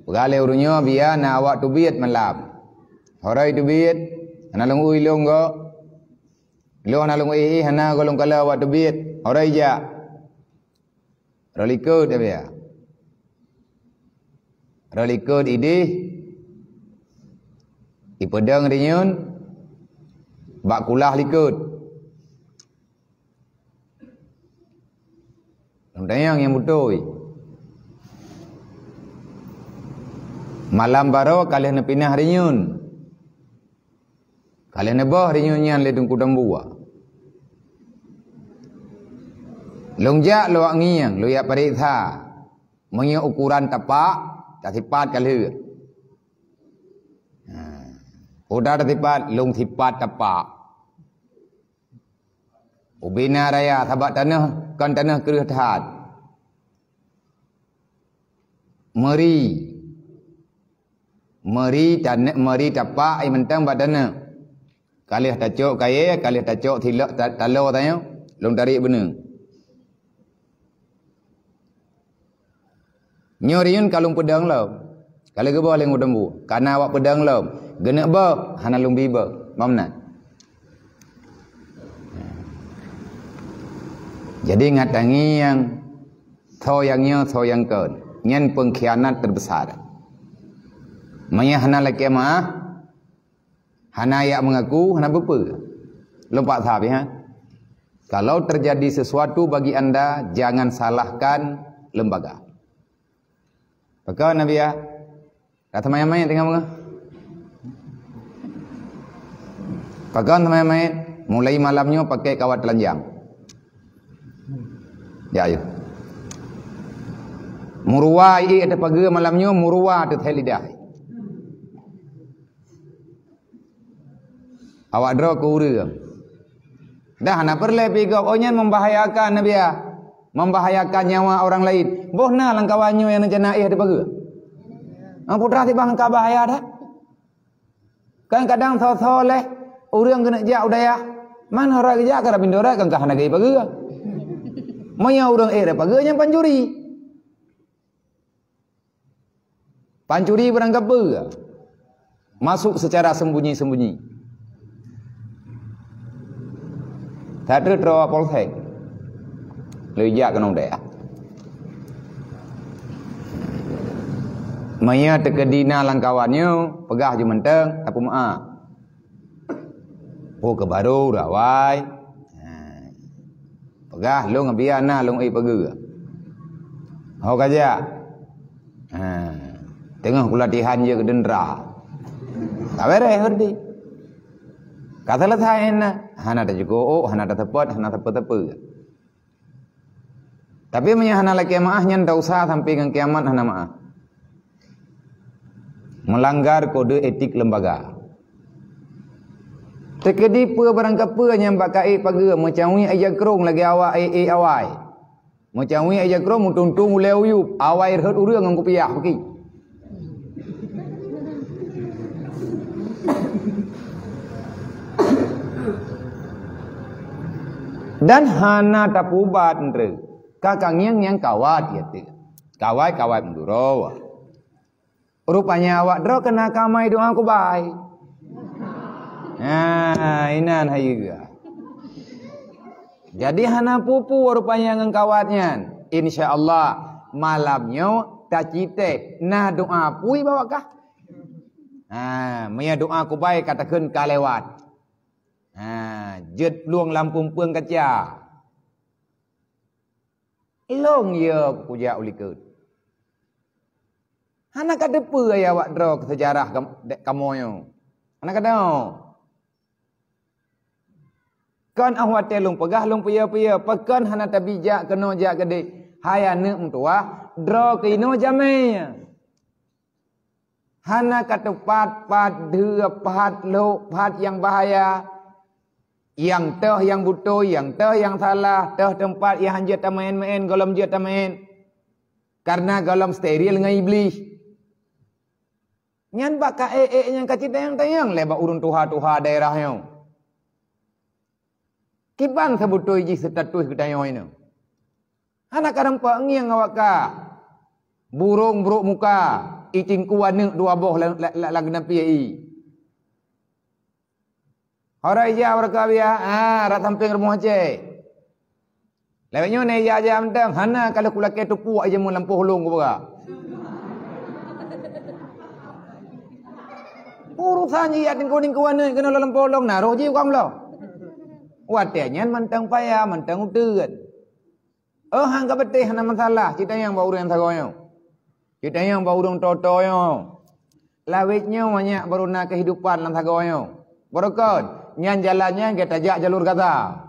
Pegale urunyo biar na awak tu biat malam. Horai tu biat, ana long ui long go. Lo ana long ui hana golong kala awak tu biat. Horai ja. Rolikut dia. Rolikut idi. Ipedang rinyun. Bak kulah likut. Tayang yang betul. Malam baru kalian nak pindah rinyun. Kalian nak bah rinyun yang ledung kudang buah. Longjak luak ngiang, luak paritha. Mengi ukuran tapak, tak tipat kali. Udah tak tipat, long tipat tapak. Ubina raya tabat tanah, kan tanah kerih tahat. Meri tapak ai mentang badana. Kalih tacok kaya, kalih tacok tilak talo tanya, long tarik bener. Nyoriun kalung pedang lo. Kalau ke bawah lengu dembu, karena awak pedang lo. Genak ba, hana long biba, mamna. Jadi ngatangi yang thoyangnya thoyang kon, nyen pengkhianat terbesar. Maya hana laki maah, hana yak mengaku, hana bepa. Lompat tahap ya. Kalau terjadi sesuatu bagi anda, jangan salahkan lembaga. Pakai Nabi ya. Kata maya-maya tengah menga. Pakai maya-maya. Mulai malamnya pakai kawat telanjang. Ya ayo. Murwa ini ada pagi malamnya murwa tu lidah. Awak draw ke urang. Dah nak perle pigau onyan membahayakan Nabi ya. Membahayakan nyawa orang lain. Bohna langkawannya yang nak di pagi. Ang putra ti bang ka bahaya dah. Kan kadang soleh urang kena jak udaya. Man hara jak kara bindora kan ka hana gai pagi. Maya urang pagi nya pancuri. Pancuri berangkap apa? Masuk secara sembunyi-sembunyi. Tak ada draw polsek. Lejak ke nong daerah. Maya terkedina langkawannya, pegah je menteng, apa maaf. Oh ke baru rawai. Pegah long biar na long pegi. Hok aja. Tengah kulatihan je ke dendra. Tak beres herdi. Kata letain hana ada juga hana ada tepat, hana tepat. Tapi hana laki maah nyan tak usah sampai ke kiamat hana maah. Melanggar kode etik lembaga. Terkedi pe barangkap pe yang bakai pagi macam wi aja krong lagi awak awai. Macam wi aja krong mutung-tung uleu yup, awai reut urang ngku piah pergi. Dan hana tapubat ndre kakang yang kawat yaitu kawat menduro. Rupanya awak dro kena kamai doa aku baik. Inan hayuga. Jadi hana pupu rupanya ngang kawatnya. Insyaallah malamnya tak cite nah doa pui bawakah. Maya doa aku baik katakan kalewat. Jet luang lampung puang kaca. Long ya puja ulikut. Anak ada apa ya awak draw ke sejarah kamu yo. Anak ada. Kan awak telung pegah long pia pekan hana tabijak kena jak gede. Hai anak mentua draw ke ino jamai. Hana kata pat dua pat lo pat yang bahaya. Yang teh yang butuh, yang teh yang salah, teh tempat yang hanjat main-main, golom jat main. Karena golom steril dengan iblis. Nyan baka yang kacit tayang lebak urun tuha daerahnya. Kiban sebutuh iji status ketayang ini. Anak kadang pengiang awak ka. Burung buruk muka. Icing kuan dua boh lagi napi ai. Orang iya mereka biar rat samping rumah je. Lewatnya ni ya aja amdang hana kalau kula ke tupu aja mun lampu hulung ku bara. Urusan iya kuning kuan ni kena lampu hulung nah roh ji kam lo. Watnya mantang payah mantang udeut. Hang ka betih hana masalah kita yang bau urang sagoyo. Kita yang bau urang totoyo. Lawitnya banyak beruna kehidupan lan sagoyo. Berokot nyan jalannya kita jak jalur kata.